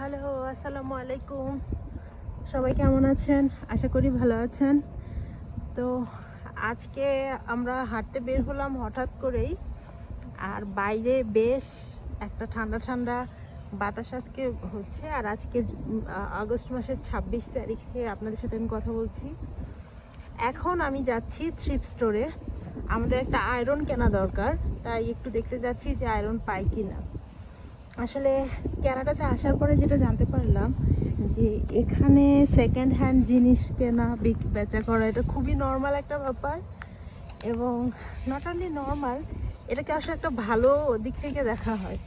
Hello, আসসালামু আলাইকুম। সবাই কেমন আছেন? আশা করি ভালো আছেন। তো আজকে আমরা হাঁটতে বের হলাম হঠাৎ করেই, আর বাইরে বেশ একটা ঠান্ডা ঠান্ডা বাতাস আজকে হচ্ছে। আর আজকে আগস্ট মাসের 26 তারিখে আপনাদের সাথে আমি কথা বলছি। এখন আমি যাচ্ছি থ্রিফ্ট স্টোরে। আমাদের একটা আয়রন কেনা দরকার, তাই একটু দেখতে যাচ্ছি যে আয়রন পাই কিনা। আসলে কানাডাতে আসার পরে যেটা জানতে পারলাম যে এখানে সেকেন্ড হ্যান্ড জিনিস কেনা বেচা করা এটা খুবই নর্মাল একটা ব্যাপার, এবং নট অনলি নর্মাল, এটাকে আসলে একটা ভালো দিক থেকে দেখা হয়।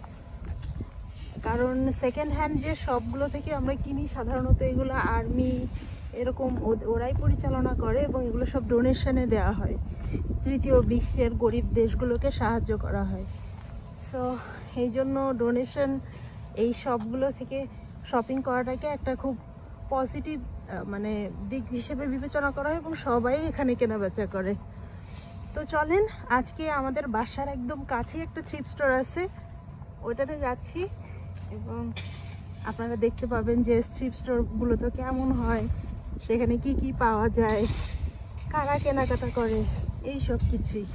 কারণ সেকেন্ড হ্যান্ড যে শপগুলো থেকে আমরা কিনি সাধারণত এগুলো আর্মি এরকম ওরাই পরিচালনা করে, এবং এগুলো সব ডোনেশনে দেওয়া হয়, তৃতীয় বিশ্বের গরিব দেশগুলোকে সাহায্য করা হয়। সো এই জন্য ডোনেশন এই সবগুলো থেকে শপিং করাটাকে একটা খুব পজিটিভ মানে দিক হিসেবে বিবেচনা করা হয়, এবং সবাই এখানে কেনাবেচা করে। তো চলেন, আজকে আমাদের বাসার একদম কাছেই একটা থ্রিফ্ট স্টোর আছে, ওইটাতে যাচ্ছি, এবং আপনারা দেখতে পাবেন যে থ্রিফ্ট স্টোরগুলো তো কেমন হয়, সেখানে কি কি পাওয়া যায়, কারা কেনাকাটা করে, এই সব কিছুই।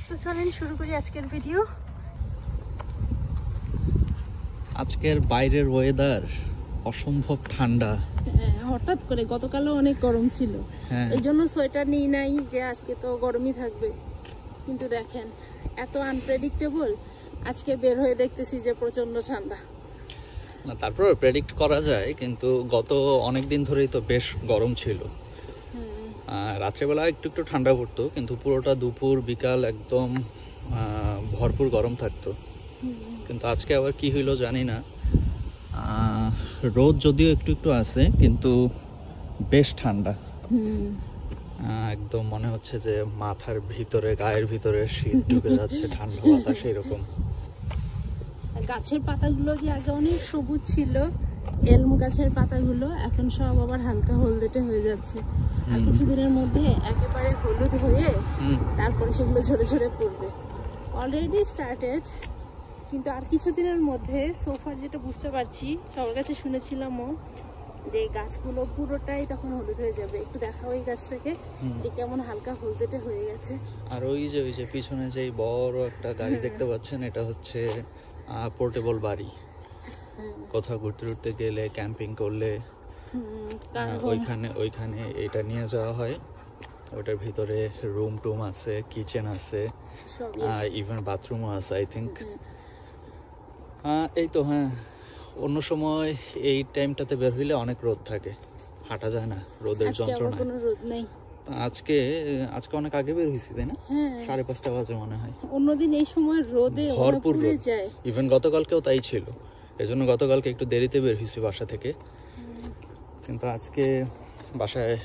তো চলেন শুরু করি আজকের ভিডিও। আজকের বাইরের ওয়েদার অসম্ভব ঠান্ডা। হঠাৎ করে গতকালও অনেক গরম ছিল, এই জন্য সোয়েটার নিই নাই যে আজকে তো গরমই থাকবে, কিন্তু দেখেন এত আনপ্রেডিক্টেবল। আজকে বের হয়ে দেখতেছি যে প্রচন্ড ঠান্ডা। না, তারপর প্রেডিক্ট করা যায়, কিন্তু গত অনেক দিন ধরেই তো বেশ গরম ছিল। রাত্রেবেলা একটু একটু ঠান্ডা পড়তো, কিন্তু পুরোটা দুপুর বিকাল একদম ভরপুর গরম থাকতো। কিন্তু আজকে আবার কি হইলো জানি না, রোদ যদিও একটু একটু আছে, কিন্তু বেশ ঠান্ডা। একদম মনে হচ্ছে যে মাথার ভিতরে গায়ের ভিতরে শীত ঢুকে যাচ্ছে, ঠান্ডা বাতাস এরকম। গাছের পাতাগুলো যে আগে অনেক সবুজ ছিল, এলম গাছের পাতাগুলো এখন সব আবার হালকা হলদেটে হয়ে যাচ্ছে, আর কিছুদিনের মধ্যে একেবারে হলুদ হয়ে তারপরে সেগুলো ঝরে ঝরে পড়বে। অলরেডি স্টার্টেড, কিন্তু আর কিছুদিনের মধ্যে সোফার যেটা বুঝতে পারছি, সবার কাছে শুনেছিলামও যে গাছগুলো পুরোটাই তখন হলুদ হয়ে যাবে। একটু দেখাও এই গাছটাকে যে কেমন হালকা হলদেটে হয়ে গেছে। আর ওই যে পিছনে যে বড় একটা গাড়ি দেখতে পাচ্ছেন, এটা হচ্ছে পোর্টেবল বাড়ি। কোথাও ঘুরতে ঘুরতে গেলে, ক্যাম্পিং করলে ওইখানে এটা নিয়ে যাওয়া হয়। ওটার ভিতরে রুম টুম আছে, কিচেন আছে, ইভেন বাথরুমও আছে আই থিঙ্ক। এই তো হ্যাঁ, অন্য সময় এই টাইমটাতে বের হইলে অনেক রোদ থাকে, হাঁটা যায় না রোদের যন্ত্রণায়। আজকে অনেক আগে বের হয়েছি, তাই না? 5:30 বাজে মনে হয়। অন্যদিন এই সময় রোদে ভরপুর যায়, ইভেন গতকালকেও তাই ছিল। এজন্য গতকালকে একটু দেরিতে বের হয়েছি বাসা থেকে, কিন্তু আজকে বাসায়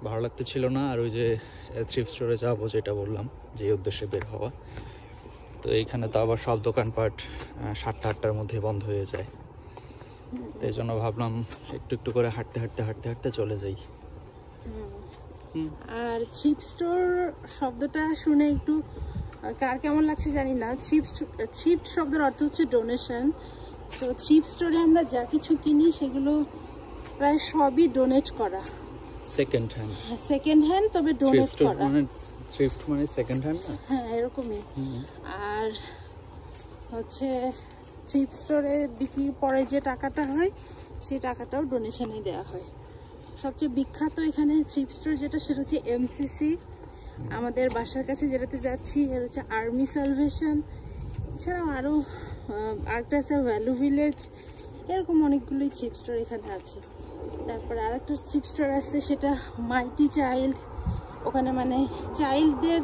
ভালো লাগতে ছিল না। আর ওই যে থ্রিফ্ট স্টোরে যাবো যেটা বললাম, যে উদ্দেশ্যে বের হওয়া, তো এইখানে তো আবার সব দোকানপাট 7টা-8টার মধ্যে বন্ধ হয়ে যায়। তো এই জন্য ভাবলাম একটু একটু করে হাঁটতে হাঁটতে চলে যাই। আর থ্রিফ্ট স্টোর শব্দটা শুনে একটু কার কেমন লাগছে জানি না। থ্রিফ্ট শব্দের অর্থ হচ্ছে ডোনেশন। তো থ্রিফ্ট স্টোরে আমরা যা কিছু কিনি সেগুলো প্রায় সবই ডোনেট করা, সেকেন্ড হ্যান্ড তবে ডোনেট করা। থ্রিফ্ট মানে সেকেন্ড হ্যান্ড না? হ্যাঁ, এরকমই। আর হচ্ছে থ্রিফ্ট স্টোরে বিক্রির পরে যে টাকাটা হয়, সেই টাকাটাও ডোনেশনে দেওয়া হয়। সবচেয়ে বিখ্যাত এখানে থ্রিফ্ট স্টোর যেটা, সেটা হচ্ছে এমসিসি। আমাদের বাসার কাছে যেটাতে যাচ্ছি এর হচ্ছে আর্মি সালভেশন। এছাড়াও আরও আরেকটা আছে ভ্যালু ভিলেজ। এরকম অনেকগুলোই থ্রিফ্ট স্টোর এখানে আছে। তারপরে আরেকটা থ্রিফ্ট স্টোর আছে, সেটা মাইটি চাইল্ড। ওখানে মানে চাইল্ডদের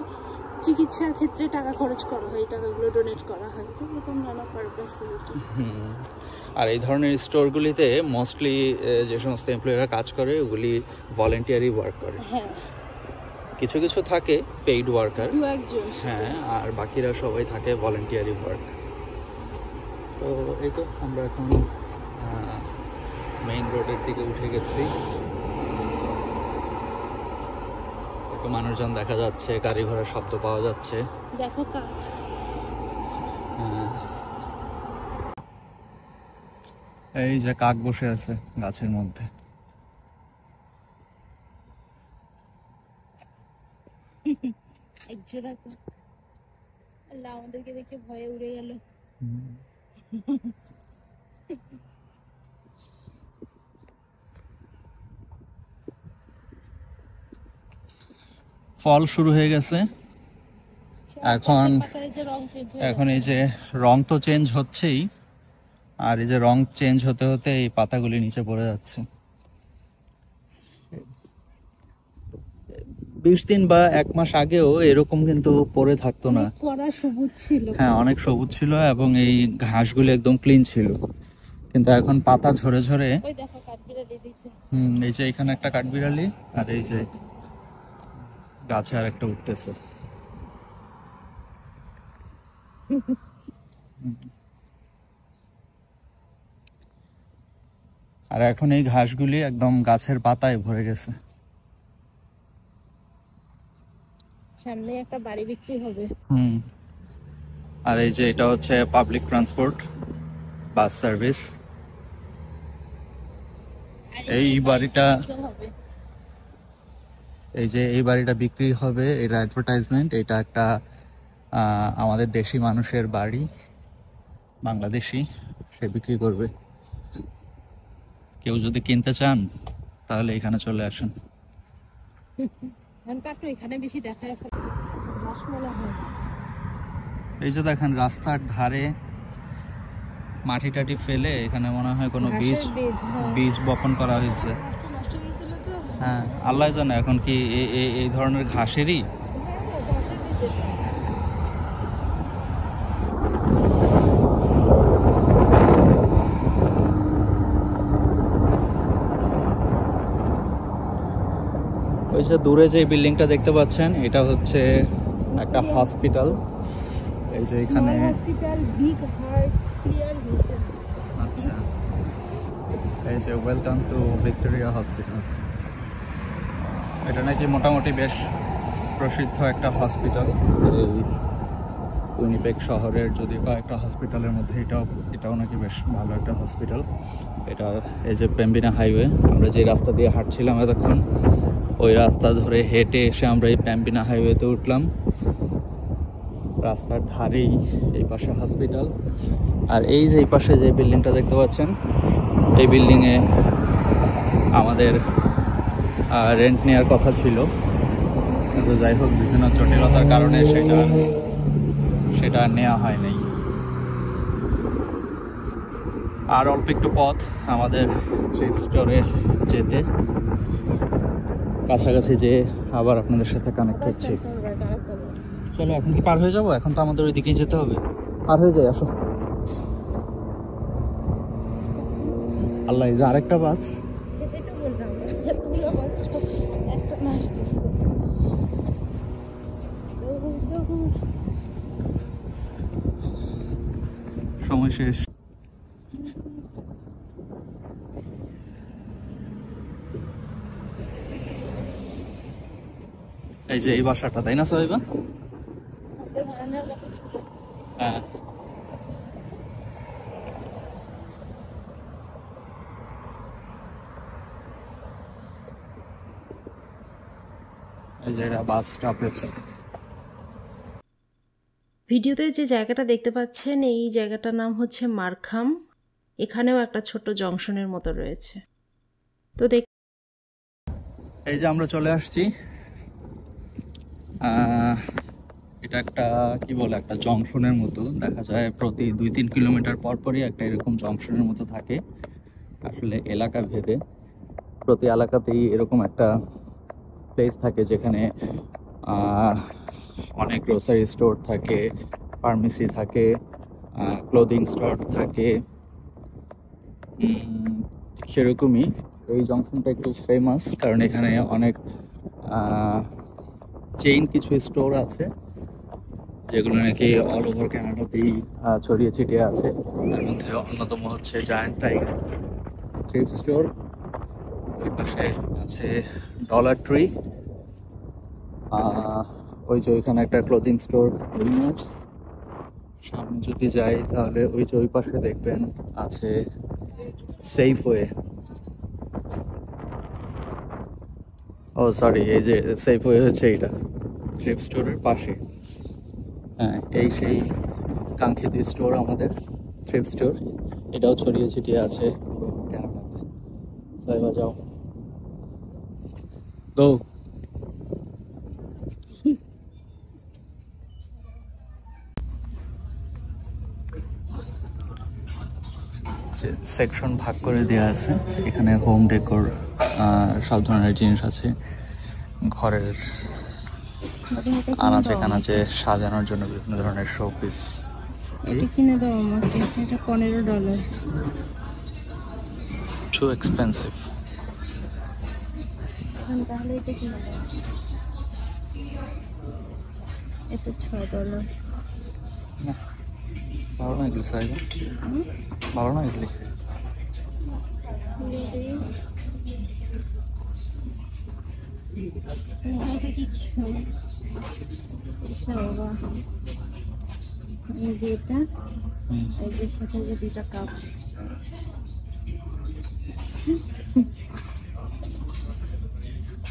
চিকিৎসার ক্ষেত্রে টাকা খরচ করা হয়, এই টাকাগুলো ডোনেট করা হয়। তো এরকম নানা পারপাসে আর কি। আর এই ধরনের স্টোরগুলিতে মোস্টলি যে সমস্ত এমপ্লয়িরা কাজ করে, ওগুলি ভলেন্টিয়ারি ওয়ার্ক করে। হ্যাঁ, কিছু কিছু থাকে পেইড ওয়ার্কার, হ্যাঁ, আর বাকিরা সবাই থাকে ভলেন্টিয়ারি ওয়ার্ক। তো এই তো আমরা এখন মেইন রোডের দিকে উঠে গেছি। একটু মানুষজন দেখা যাচ্ছে, গাড়ি ঘোড়ার শব্দ পাওয়া যাচ্ছে। দেখো এই যে কাক বসে আছে গাছের মধ্যে। আমাদেরকে দেখে ভয়ে উড়ে গেল। ফল শুরু হয়ে গেছে এখন। এখন এই যে রং তো চেঞ্জ হচ্ছেই, আর এই যে রং চেঞ্জ হতে হতে এই পাতাগুলি নিচে পড়ে যাচ্ছে। 20 দিন বা 1 মাস আগেও এরকম কিন্তু পড়ে থাকতো না। সবুজ ছিল, হ্যাঁ অনেক সবুজ ছিল এবং এই ঘাসগুলি একদম ক্লিন ছিল, কিন্তু এখন পাতা ঝরে ঝরে। এই যে এখানে একটা কাঠবিড়ালি, আর এই যে গাছে আর একটা উঠতেছে। আর এখন এই ঘাসগুলি একদম গাছের পাতায় ভরে গেছে। সামনে একটা বাড়ি বিক্রি হবে। আর এই যে এটা হচ্ছে পাবলিক ট্রান্সপোর্ট, বাস সার্ভিস। এই বাড়িটা, এই যে এই বাড়িটা বিক্রি হবে, এটা অ্যাডভার্টাইজমেন্ট। এটা একটা আমাদের দেশি মানুষের বাড়ি, বাংলাদেশি, সে বিক্রি করবে। কেউ যদি কিনতে চান তাহলে এখানে চলে আসেন। এই যে দেখেন রাস্তার ধারে মাটি টাটি ফেলে এখানে মনে হয় কোনো বীজ বপন করা হয়েছে। হ্যাঁ আল্লাহ জানে এখন কি এই ধরনের ঘাসেরই। ওই যে দূরে যে বিল্ডিংটা দেখতে পাচ্ছেন, এটা হচ্ছে একটা হসপিটাল। এই যে এখানে আচ্ছা, এই যে ওয়েলকাম টু ভিক্টোরিয়া হসপিটাল। এটা নাকি মোটামুটি বেশ প্রসিদ্ধ একটা হসপিটাল এই উইনিপেগ শহরের, যদি কয়েকটা হসপিটালের মধ্যে এটাও নাকি বেশ ভালো একটা হসপিটাল। এটা এই যে পেম্বিনা হাইওয়ে, আমরা যে রাস্তা দিয়ে হাঁটছিলাম এতক্ষণ, ওই রাস্তা ধরে হেঁটে এসে আমরা এই পেম্বিনা হাইওয়েতে উঠলাম। রাস্তার ধারেই এই পাশে হসপিটাল। আর এই যে এই পাশে যে বিল্ডিংটা দেখতে পাচ্ছেন, এই বিল্ডিংয়ে আমাদের রেন্ট নেওয়ার কথা ছিল, কিন্তু যাই হোক বিভিন্ন জটিলতার কারণে সেটা নেওয়া হয় নাই। আর অল্প একটু পথ আমাদের থ্রিফট স্টোরে যেতে, কাছাকাছি যে আবার আপনাদের সাথে কানেক্ট হচ্ছে। চলো এখন কি পার হয়ে যাবো? এখন তো আমাদের ওই দিকেই যেতে হবে। পার হয়ে যাই, আসো। আল্লাহ, এই যে আরেকটা বাস। সময় শেষ। এই যে এই বাসাটা, তাই না সোহেবা? হ্যাঁ এই যে এটা বাস স্টপেজ। ভিডিওতে যে জায়গাটা দেখতে পাচ্ছেন, এই জায়গাটার নাম হচ্ছে মারখাম। এখানেও একটা ছোট্ট জংশনের মতো রয়েছে। তো এই যে আমরা চলে আসছি। এটা একটা কি বলে, একটা জংশনের মতো দেখা যায়। প্রতি 2-3 কিলোমিটার পর পরই একটা এরকম জংশনের মতো থাকে। আসলে এলাকা ভেদে প্রতি এলাকাতেই এরকম একটা প্লেস থাকে যেখানে অনেক গ্রোসারি স্টোর থাকে, ফার্মেসি থাকে, ক্লোদিং স্টোর থাকে। সেরকমই এই জংশনটা একটু ফেমাস, কারণ এখানে অনেক চেইন কিছু স্টোর আছে যেগুলো নাকি অল ওভার কানাডাতেই ছড়িয়ে ছিটিয়ে আছে। তার মধ্যে অন্যতম হচ্ছে জায়ান্ট টাইগার থ্রিফট স্টোর। ওই পাশে আছে ডলার ট্রি। ওই যে ওইখানে একটা ক্লোদিং স্টোর উইনার্স। সামনে যদি যাই তাহলে ওই যে ওই পাশে দেখবেন আছে সেফওয়ে। ও সরি, এই যে সেফওয়ে হচ্ছে এইটা, থ্রিফট স্টোরের পাশে। হ্যাঁ, এই সেই কাঙ্ক্ষিত স্টোর আমাদের, থ্রিফট স্টোর। এটাও ছড়িয়ে ছিটিয়ে আছে পুরো ক্যানাডাতে। সাইবা যাও গো। সেকশন ভাগ করে দেওয়া আছে এখানে, হোম ডেকোর, সব ধরনের জিনিস আছে, ঘরের আনাচে কানাচে সাজানোর জন্য বিভিন্ন ধরনের শোপিস। এটা কিনে দাও আমাকে, এটা $15। Too expensive. তাহলে এটা কিনে দাও, এটা $6। না, ভালো না এগুলি সাইবা, ভালো না এগুলি। যেটা এর সাথে যে 2টা কাপ,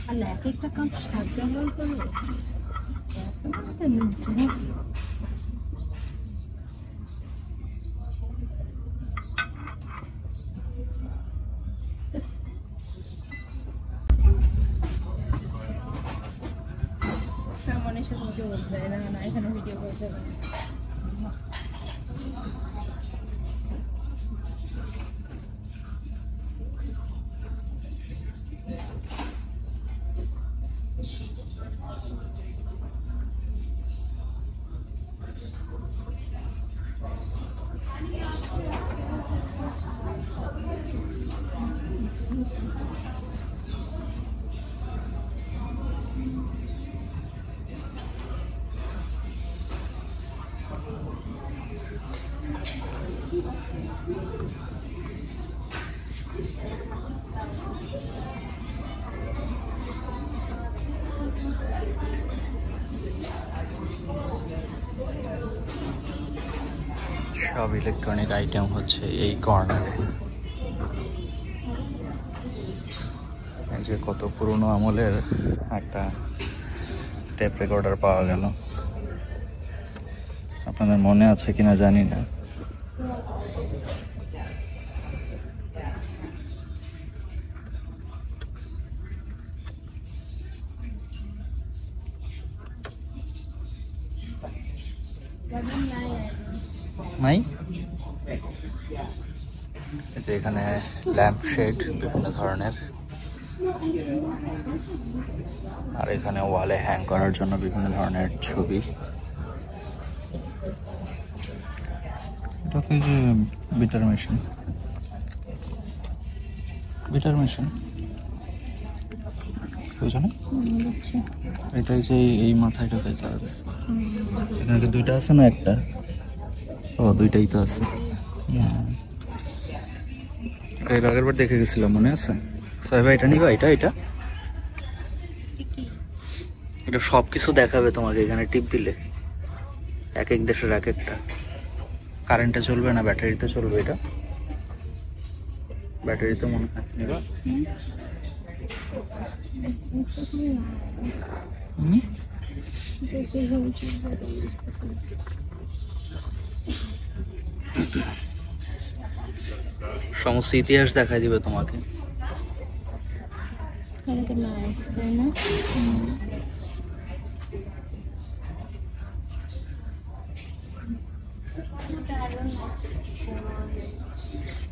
আর এক একটা কাপ $7 করে। সামনের সাথে ভিডিও করতে হয় না, এখানে ভিডিও করতে হবে। সব ইলেকট্রনিক আইটেম হচ্ছে এই কর্নারে। এই যে কত পুরনো আমলের একটা টেপ রেকর্ডার পাওয়া গেল, আপনাদের মনে আছে কিনা জানি না। নাই, এই যে এখানে ল্যাম্প শেড বিভিন্ন ধরনের, আর এখানে ওয়ালে হ্যাং করার জন্য বিভিন্ন ধরনের ছবি। এটা কি যে বিটার মেশিন, বিটার মেশিন বুঝছো, এটাই যে এই মাথায় ঢোকাইতে হবে। এখানে কি 2টা আছে না একটা? ও 2টাই তো আছে। এর আগের বার দেখে গেছিলাম, মনে আছে? সাহেবা এটা নিবা, এটা এটা এটা সব কিছু দেখাবে তোমাকে এখানে টিপ দিলে, এক এক দেশের এক একটা। কারেন্টে চলবে না, ব্যাটারিতে চলবে। এটা ব্যাটারিতে মনে হয় নিবা। সমস্ত ইতিহাস দেখা দিবে তোমাকে।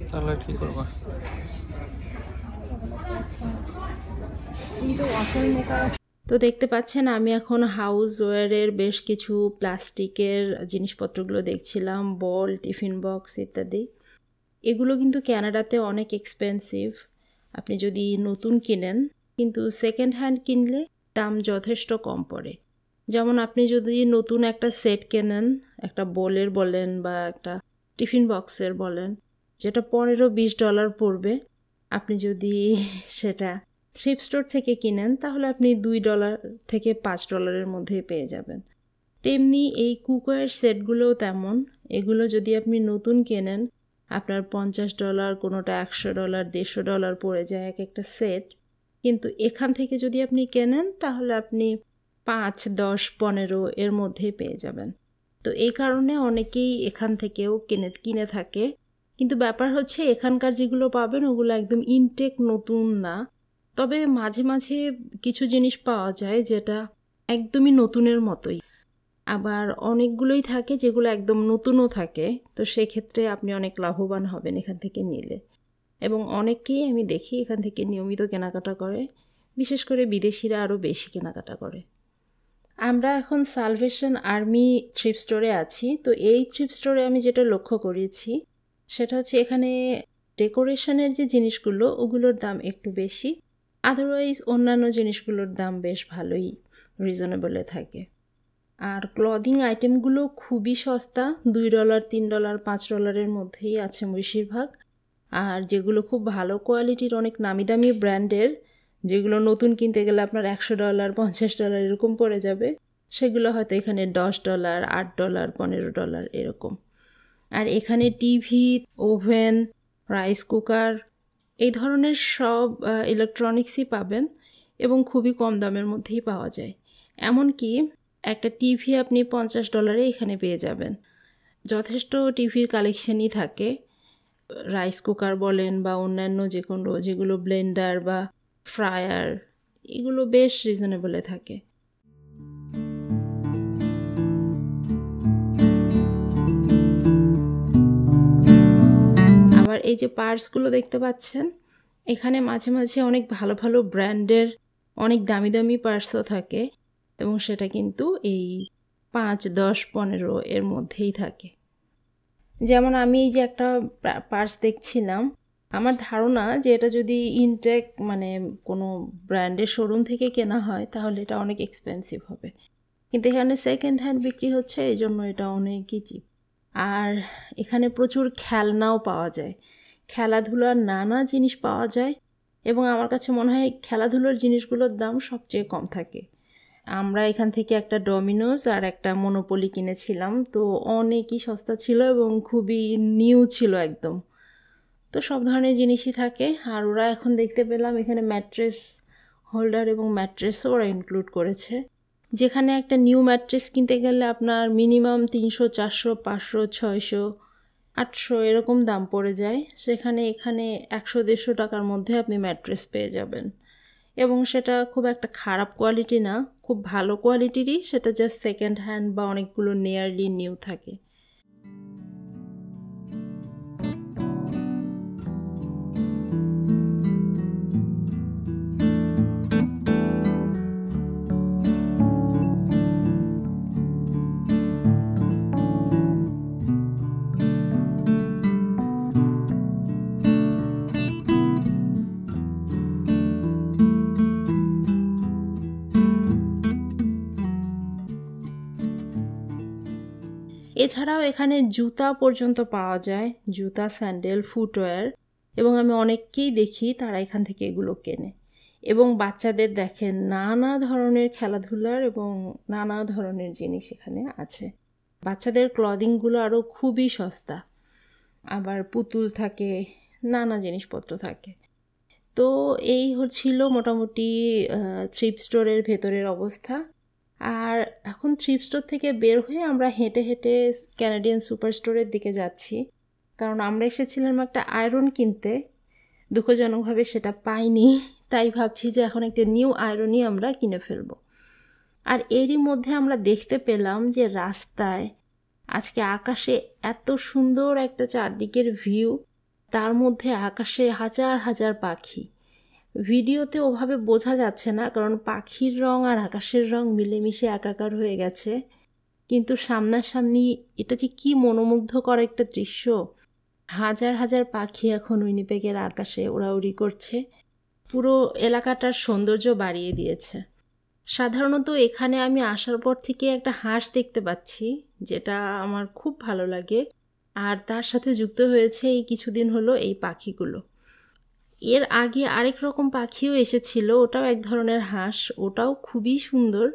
তাহলে কি করবা? তো দেখতে পাচ্ছেন আমি এখন হাউস ওয়্যারের বেশ কিছু প্লাস্টিকের জিনিসপত্রগুলো দেখছিলাম, বল, টিফিন বক্স ইত্যাদি। এগুলো কিন্তু ক্যানাডাতে অনেক এক্সপেন্সিভ। আপনি যদি নতুন কিনেন, কিন্তু সেকেন্ড হ্যান্ড কিনলে দাম যথেষ্ট কম পড়ে। যেমন আপনি যদি নতুন একটা সেট কেনেন, একটা বোলের বলেন বা একটা টিফিন বক্সের বলেন, যেটা $15-20 পড়বে, আপনি যদি সেটা থ্রিফট স্টোর থেকে কিনেন তাহলে আপনি $2 থেকে $5 মধ্যেই পেয়ে যাবেন। তেমনি এই কুকওয়্যার সেটগুলোও তেমন। এগুলো যদি আপনি নতুন কেনেন আপনার $50, কোনোটা $100, $150 পড়ে যায় এক একটা সেট। কিন্তু এখান থেকে যদি আপনি কেনেন তাহলে আপনি 5, 10, 15 এর মধ্যেই পেয়ে যাবেন। তো এই কারণে অনেকেই এখান থেকেও কিনে থাকে। কিন্তু ব্যাপার হচ্ছে এখানকার যেগুলো পাবেন ওগুলো একদম ইনটেক নতুন না। তবে মাঝে মাঝে কিছু জিনিস পাওয়া যায় যেটা একদমই নতুনের মতোই। আবার অনেকগুলোই থাকে যেগুলো একদম নতুনও থাকে। তো সেক্ষেত্রে আপনি অনেক লাভবান হবেন এখান থেকে নিলে। এবং অনেককেই আমি দেখি এখান থেকে নিয়মিত কেনাকাটা করে, বিশেষ করে বিদেশিরা আরও বেশি কেনাকাটা করে। আমরা এখন সালভেশন আর্মি থ্রিফ্ট স্টোরে আছি। তো এই থ্রিফ্ট স্টোরে আমি যেটা লক্ষ্য করেছি সেটা হচ্ছে এখানে ডেকোরেশনের যে জিনিসগুলো ওগুলোর দাম একটু বেশি, আদারওয়াইজ অন্যান্য জিনিসগুলোর দাম বেশ ভালোই রিজনেবলে থাকে। আর ক্লদিং আইটেমগুলো খুবই সস্তা, $2, $3, $5 মধ্যেই আছে বেশিরভাগ। আর যেগুলো খুব ভালো কোয়ালিটির অনেক নামি দামি ব্র্যান্ডের, যেগুলো নতুন কিনতে গেলে আপনার $100, $50 এরকম পড়ে যাবে, সেগুলো হয়তো এখানে $10, $8, $15 এরকম। আর এখানে টিভি, ওভেন, রাইস কুকার এই ধরনের সব ইলেকট্রনিক্সই পাবেন এবং খুবই কম দামের মধ্যেই পাওয়া যায়। এমনকি একটা টিভি আপনি $50 এখানে পেয়ে যাবেন। যথেষ্ট টিভির কালেকশনই থাকে। রাইস কুকার বলেন বা অন্যান্য যেগুলো ব্লেন্ডার বা ফ্রায়ার, এগুলো বেশ রিজনেবলে থাকে। আবার এই যে পার্টসগুলো দেখতে পাচ্ছেন, এখানে মাঝে মাঝে অনেক ভালো ভালো ব্র্যান্ডের অনেক দামি দামি পার্টসও থাকে এবং সেটা কিন্তু এই 5, 10, 15 এর মধ্যেই থাকে। যেমন আমি এই যে একটা পার্স দেখছিলাম, আমার ধারণা যে এটা যদি ইনটেক মানে কোনো ব্র্যান্ডের শোরুম থেকে কেনা হয় তাহলে এটা অনেক এক্সপেন্সিভ হবে, কিন্তু এখানে সেকেন্ড হ্যান্ড বিক্রি হচ্ছে, এই জন্য এটা অনেকই চিপ। আর এখানে প্রচুর খেলনাও পাওয়া যায়, খেলাধুলার নানা জিনিস পাওয়া যায় এবং আমার কাছে মনে হয় খেলাধুলার জিনিসগুলোর দাম সবচেয়ে কম থাকে। আমরা এখান থেকে একটা ডমিনোস আর একটা মনোপলি কিনেছিলাম, তো অনেকই সস্তা ছিল এবং খুবই নিউ ছিল একদম। তো সব ধরনের জিনিসই থাকে। আর ওরা এখন দেখতে পেলাম এখানে ম্যাট্রেস হোল্ডার এবং ম্যাট্রেসও ওরা ইনক্লুড করেছে, যেখানে একটা নিউ ম্যাট্রেস কিনতে গেলে আপনার মিনিমাম $300, $400, $500, $600, $800 এরকম দাম পড়ে যায়, সেখানে এখানে $100-150 টাকার মধ্যে আপনি ম্যাট্রেস পেয়ে যাবেন। এবং সেটা খুব একটা খারাপ কোয়ালিটি না, খুব ভালো কোয়ালিটিরই, সেটা জাস্ট সেকেন্ড হ্যান্ড বা অনেকগুলো নিয়ারলি নিউ থাকে। এছাড়াও এখানে জুতা পর্যন্ত পাওয়া যায়, জুতা, স্যান্ডেল, ফুটওয়্যার, এবং আমি অনেককেই দেখি তারা এখান থেকে এগুলো কেনে। এবং বাচ্চাদের দেখেন নানা ধরনের খেলাধুলার এবং নানা ধরনের জিনিস এখানে আছে। বাচ্চাদের ক্লদিংগুলো আরও খুবই সস্তা, আবার পুতুল থাকে, নানা জিনিসপত্র থাকে। তো এই হচ্ছিল মোটামুটি থ্রিফ্ট স্টোরের ভেতরের অবস্থা। আর এখন থ্রিফ্ট স্টোর থেকে বের হয়ে আমরা হেঁটে হেঁটে ক্যানাডিয়ান সুপার স্টোরের দিকে যাচ্ছি, কারণ আমরা এসেছিলাম একটা আয়রন কিনতে, দুঃখজনকভাবে সেটা পাইনি, তাই ভাবছি যে এখন একটা নিউ আয়রনই আমরা কিনে ফেলব। আর এরই মধ্যে আমরা দেখতে পেলাম যে রাস্তায় আজকে আকাশে এত সুন্দর একটা চারদিকের ভিউ, তার মধ্যে আকাশে হাজার হাজার পাখি। ভিডিওতে ওভাবে বোঝা যাচ্ছে না, কারণ পাখির রং আর আকাশের রং মিলেমিশে একাকার হয়ে গেছে, কিন্তু সামনাসামনি এটা যে কি মনোমুগ্ধকর একটা দৃশ্য। হাজার হাজার পাখি এখন উইনিপেগের আকাশে ওড়াউড়ি করছে, পুরো এলাকাটার সৌন্দর্য বাড়িয়ে দিয়েছে। সাধারণত এখানে আমি আসার পর থেকে একটা হাঁস দেখতে পাচ্ছি, যেটা আমার খুব ভালো লাগে, আর তার সাথে যুক্ত হয়েছে এই কিছুদিন হলো এই পাখিগুলো। এর আগে আরেক রকম পাখিও এসেছিল, ওটাও এক ধরনের হাঁস, ওটাও খুবই সুন্দর।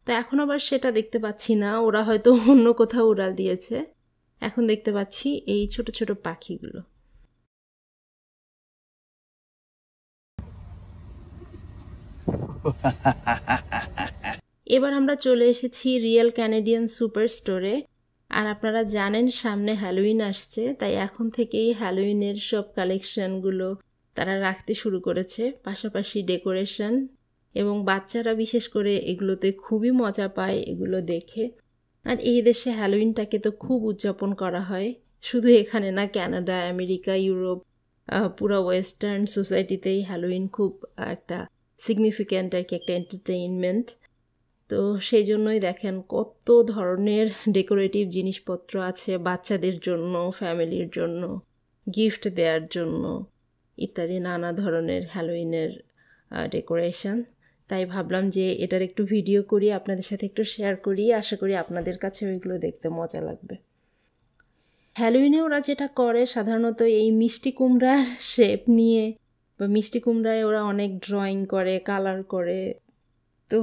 তো এখন আবার সেটা দেখতে পাচ্ছি না, ওরা হয়তো অন্য কোথাও উড়াল দিয়েছে। এখন দেখতে পাচ্ছি এই ছোট ছোট পাখিগুলো। এবার আমরা চলে এসেছি রিয়েল ক্যানাডিয়ান সুপার স্টোরে। আর আপনারা জানেন সামনে হ্যালোউইন আসছে, তাই এখন থেকেই হ্যালোউইনের সব কালেকশনগুলো তারা রাখতে শুরু করেছে, পাশাপাশি ডেকোরেশন। এবং বাচ্চারা বিশেষ করে এগুলোতে খুবই মজা পায় এগুলো দেখে। আর এই দেশে হ্যালোউইনটাকে তো খুব উদযাপন করা হয়, শুধু এখানে না, কানাডা, আমেরিকা, ইউরোপ, পুরো ওয়েস্টার্ন সোসাইটিতেই হ্যালোউইন খুব একটা সিগনিফিক্যান্ট আর কি, একটা এন্টারটেইনমেন্ট। তো সেই জন্যই দেখেন কত ধরনের ডেকোরেটিভ জিনিসপত্র আছে বাচ্চাদের জন্য, ফ্যামিলির জন্য, গিফট দেওয়ার জন্য ইত্যাদি নানা ধরনের হ্যালোউইনের ডেকোরেশন। তাই ভাবলাম যে এটার একটু ভিডিও করি, আপনাদের সাথে একটু শেয়ার করি। আশা করি আপনাদের কাছে ওইগুলো দেখতে মজা লাগবে। হ্যালোউইনে ওরা যেটা করে সাধারণত এই মিষ্টি কুমড়ার শেপ নিয়ে, বা মিষ্টি কুমড়ায় ওরা অনেক ড্রয়িং করে, কালার করে। তো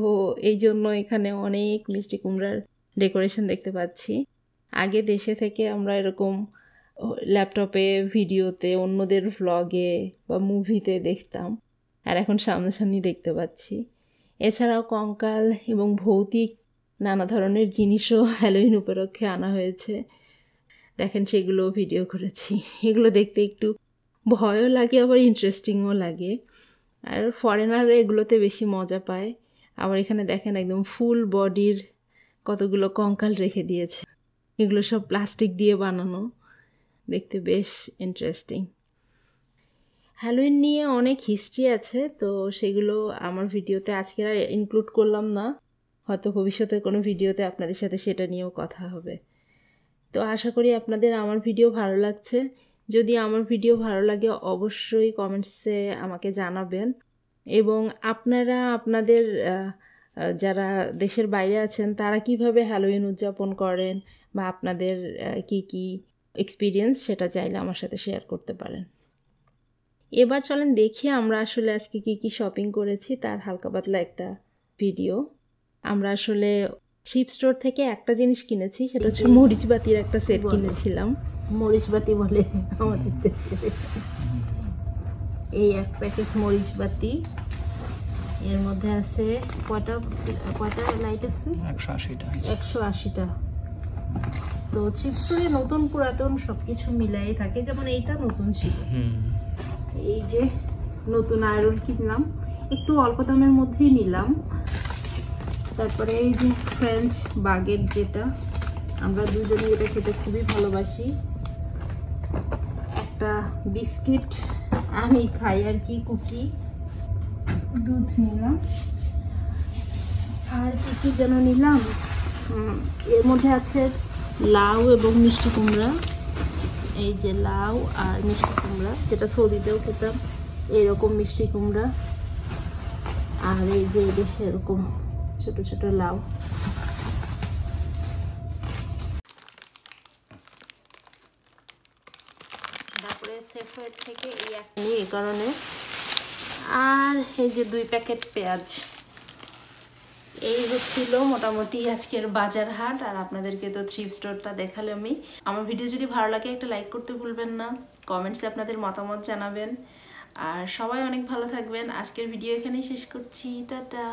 এই জন্য এখানে অনেক মিষ্টি কুমড়ার ডেকোরেশন দেখতে পাচ্ছি। আগে দেশে থেকে আমরা এরকম ল্যাপটপে, ভিডিওতে, অন্যদের ভ্লগে বা মুভিতে দেখতাম, আর এখন সামনাসামনি দেখতে পাচ্ছি। এছাড়াও কঙ্কাল এবং ভৌতিক নানা ধরনের জিনিসও হ্যালোউইন উপলক্ষে আনা হয়েছে। দেখেন সেগুলো ভিডিও করেছি। এগুলো দেখতে একটু ভয়ও লাগে, আবার ইন্টারেস্টিংও লাগে। আর ফরেনাররা এগুলোতে বেশি মজা পায়। আবার এখানে দেখেন একদম ফুল বডির কতগুলো কঙ্কাল রেখে দিয়েছে। এগুলো সব প্লাস্টিক দিয়ে বানানো, দেখতে বেশ ইন্টারেস্টিং। হ্যালোউইন নিয়ে অনেক হিস্ট্রি আছে, তো সেগুলো আমার ভিডিওতে আজকে আর ইনক্লুড করলাম না, হয়তো ভবিষ্যতের কোনো ভিডিওতে আপনাদের সাথে সেটা নিয়েও কথা হবে। তো আশা করি আপনাদের আমার ভিডিও ভালো লাগছে। যদি আমার ভিডিও ভালো লাগে অবশ্যই কমেন্টসে আমাকে জানাবেন। এবং আপনারা আপনাদের যারা দেশের বাইরে আছেন তারা কিভাবে হ্যালোউইন উদযাপন করেন, বা আপনাদের কি কি এক্সপিরিয়েন্স সেটা চাইলে আমার সাথে শেয়ার করতে পারেন। এবার চলেন দেখি আমরা আসলে আজকে কি কি শপিং করেছি, তার হালকা পাতলা একটা ভিডিও। আমরা আসলে থ্রিফট স্টোর থেকে একটা জিনিস কিনেছি, সেটা হচ্ছে মরিচবাতির একটা সেট কিনেছিলাম। মরিচবাতি বলে আমাদের দেশে। এই এক প্যাকেট মরিচবাতি, এর মধ্যে আছে কয়টা লাইট আছে? 180টা। তো থ্রিফট স্টোরে নতুন পুরাতন সবকিছু মিলাই থাকে, যেমন এইটা নতুন ছিল। এই যে নতুন আয়রন কিনলাম, একটু অল্প দামের মধ্যেই নিলাম। তারপরে এই যে ফ্রেঞ্চ বাগেট, যেটা আমরা দুজনে এটা খেতে খুবই ভালোবাসি। একটা বিস্কিট আমি খাই আর কি, কুকি। দুধ নিলাম। আর কি কি যেন নিলাম, এর মধ্যে আছে লাউ এবং মিষ্টি কুমড়া। এই যে লাউ আর মিষ্টি কুমড়া, যেটা সৌদিতেও খেতাম এরকম মিষ্টি কুমড়া। আর এই যে দেশে এরকম ছোট ছোট লাউ। তারপরে সেফওয়ে থেকে এই একটা নিই এই কারণে। আর এই যে 2 প্যাকেট পেঁয়াজ। এই হচ্ছিল মোটামুটি আজকের বাজার হাট। আর আপনাদেরকে তো থ্রিফট স্টোরটা দেখালে আমি। আমার ভিডিও যদি ভালো লাগে একটা লাইক করতে ভুলবেন না, কমেন্টসে আপনাদের মতামত জানাবেন। আর সবাই অনেক ভালো থাকবেন। আজকের ভিডিও এখানেই শেষ করছি, টাটা।